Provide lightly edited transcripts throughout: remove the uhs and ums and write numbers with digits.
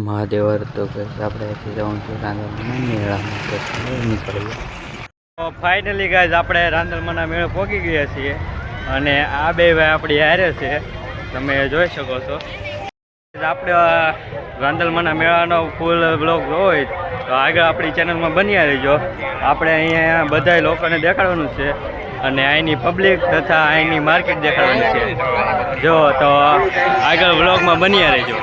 મહાદેવર તો આપણે જવાનું છે રાંદલમાના મેળામાં નીકળીએ. ફાઇનલી ગાઈઝ આપણે રાંદલમાના મેળે પહોંચી ગયા છીએ અને આ બે ભાઈ આપણી હારે છે, તમે જોઈ શકો છો. આપણે રાંદલમાના મેળાનો ફૂલ બ્લોગ હોય તો આગળ આપણી ચેનલમાં બન્યા રહીજો. આપણે અહીંયા બધા લોકોને દેખાડવાનું છે અને અહીંની પબ્લિક તથા અહીંની માર્કેટ દેખાડવાની છે. જો તો આગળ બ્લોગમાં બન્યા રહીજો.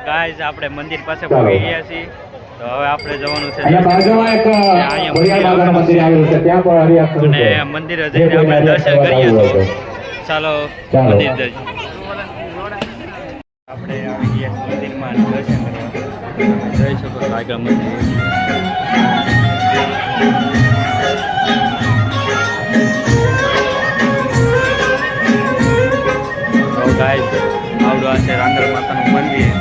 ગાઈઝ આપણે મંદિર પાસે પહોંચી ગયા છીએ, તો હવે આપણે જવાનું છે અને મંદિરે જઈને આપણે દર્શન કરીએ. તો ચાલો મંદિર જઈએ. આપણે આવી ગયા મંદિરમાં દર્શન કરવા, જોઈ શકો છો આગળ મંદિર. તો ગાઈઝ આવડું આ છે રાંદલ માતાનું મંદિર.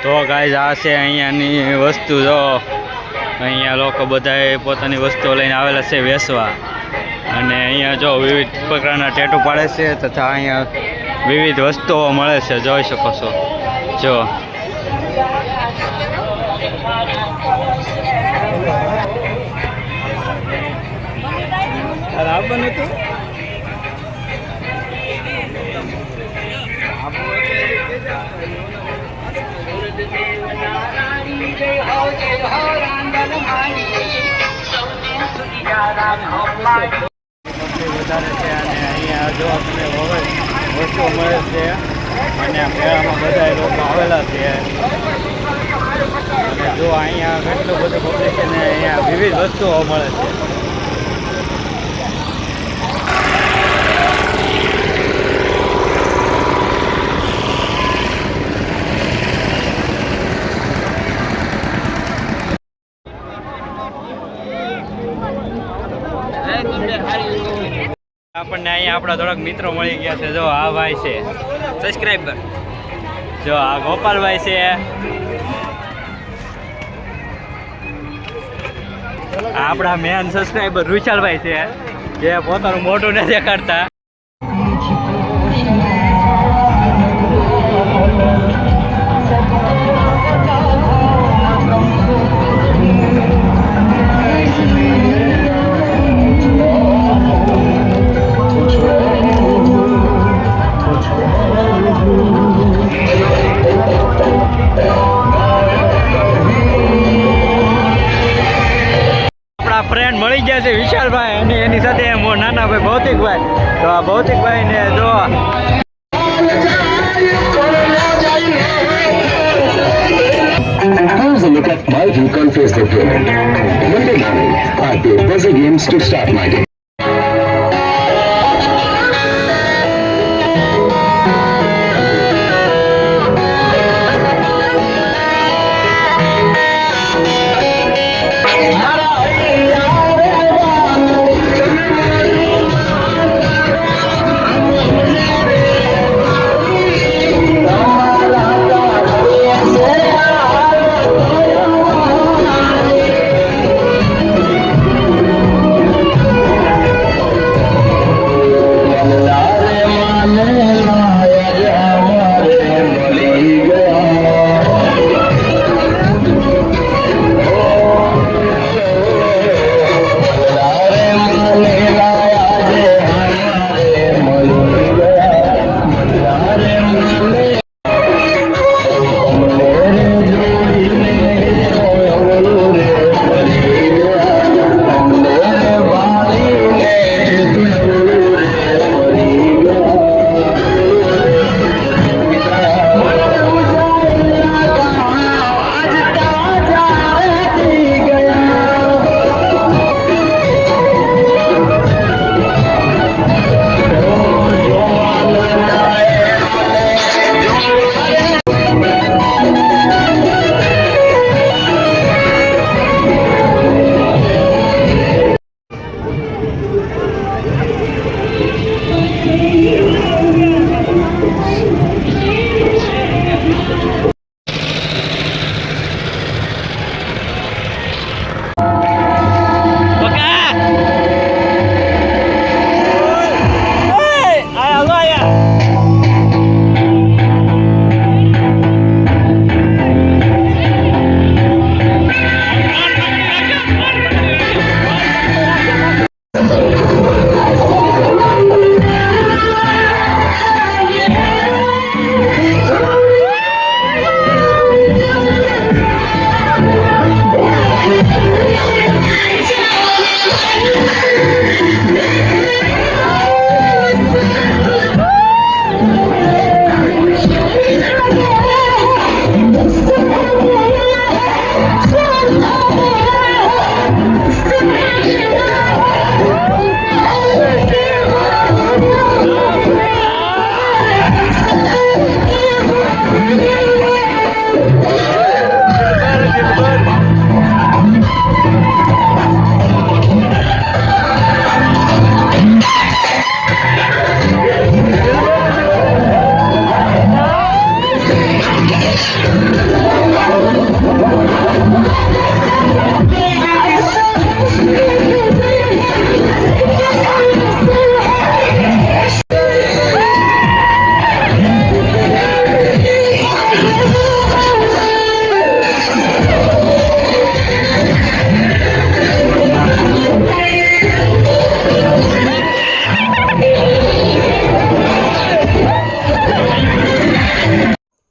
તો ગાઈઝ આ છે અહીંયાની વસ્તુ. જો અહીંયા લોકો બધાએ પોતાની વસ્તુઓ લઈને આવેલા છે વેચવા, અને અહીંયા જો વિવિધ પ્રકારના ટેટુ પાડે છે તથા અહીંયા વિવિધ વસ્તુઓ મળે છે, જોઈ શકો છો. જો આવવાનું હતું વધારે છે અને અહીંયા જો તમને વસ્તુઓ મળે છે અને મેળામાં બધા લોકો આવેલા છે. અને જો અહીંયા કેટલું બધું પબ્લિક છે ને અહીંયા વિવિધ વસ્તુઓ મળે છે. આપણને અહીંયા આપણા થોડાક મિત્રો મળી ગયા છે. જો આ ભાઈ છે સબસ્ક્રાઈબર, જો આ ગોપાલભાઈ છે, આપણા મેન સબસ્ક્રાઈબર વિશાલભાઈ છે, જે પોતાનું મોઢું નથી દેખાડતા. ફ્રેન્ડ મળી ગયા છે વિશાલભાઈ અને એની સાથે નાના ભાઈ ભૌતિકભાઈ. તો આ ભૌતિકભાઈ ને જો Here's a look at my week on Facebook payment. Monday morning, I played puzzle games to start my day.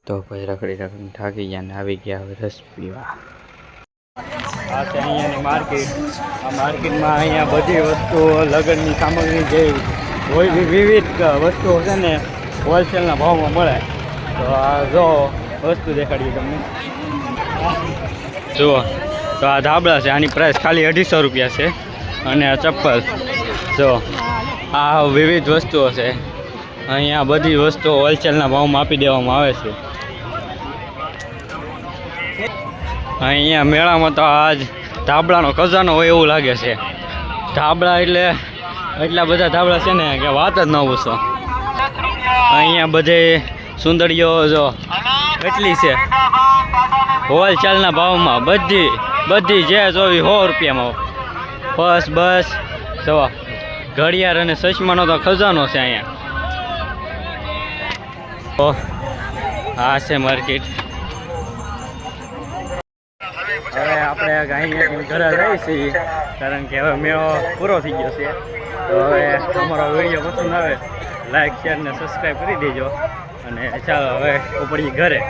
તો પછી રખડી થાકી ગયા ને આવી ગયા હવે રસ પીવા. આ છે અહીંયાની માર્કેટ. આ માર્કેટમાં અહીંયા બધી વસ્તુઓ લગ્નની સામગ્રી જેવી કોઈ બી વિવિધ વસ્તુઓ છે ને હોલસેલના ભાવમાં મળે. તો આ જો વસ્તુ દેખાડીએ તમને. જુઓ તો આ ધાબળા છે, આની પ્રાઇસ ખાલી 250 રૂપિયા છે. અને આ ચપ્પલ જો આ વિવિધ વસ્તુઓ છે. અહીંયા બધી વસ્તુઓ હોલસેલના ભાવમાં આપી દેવામાં આવે છે. અહીંયા મેળામાં તો આજ ધાબળાનો ખજાનો હોય એવું લાગે છે. ધાબળા એટલે એટલા બધા ધાબળા છે ને કે વાત જ ન પૂછો. અહીંયા બધે સુંદરીઓ જો એટલી છે હોલસેલના ભાવમાં. બધી જે જોવી 100 રૂપિયામાં. બસ જો ઘડિયાળ અને ચશ્માનો તો ખજાનો છે અહીંયા. તો આ છે માર્કેટ. હવે આપણે અહીંયાથી ઘરે જઈએ છીએ કારણ કે હવે મેળો પૂરો થઈ ગયો છે. તો હવે અમારો વિડીયો પસંદ આવે લાઈક શેર ને સબસ્ક્રાઈબ કરી દેજો. અને ચાલો હવે ઉપડી ઘરે.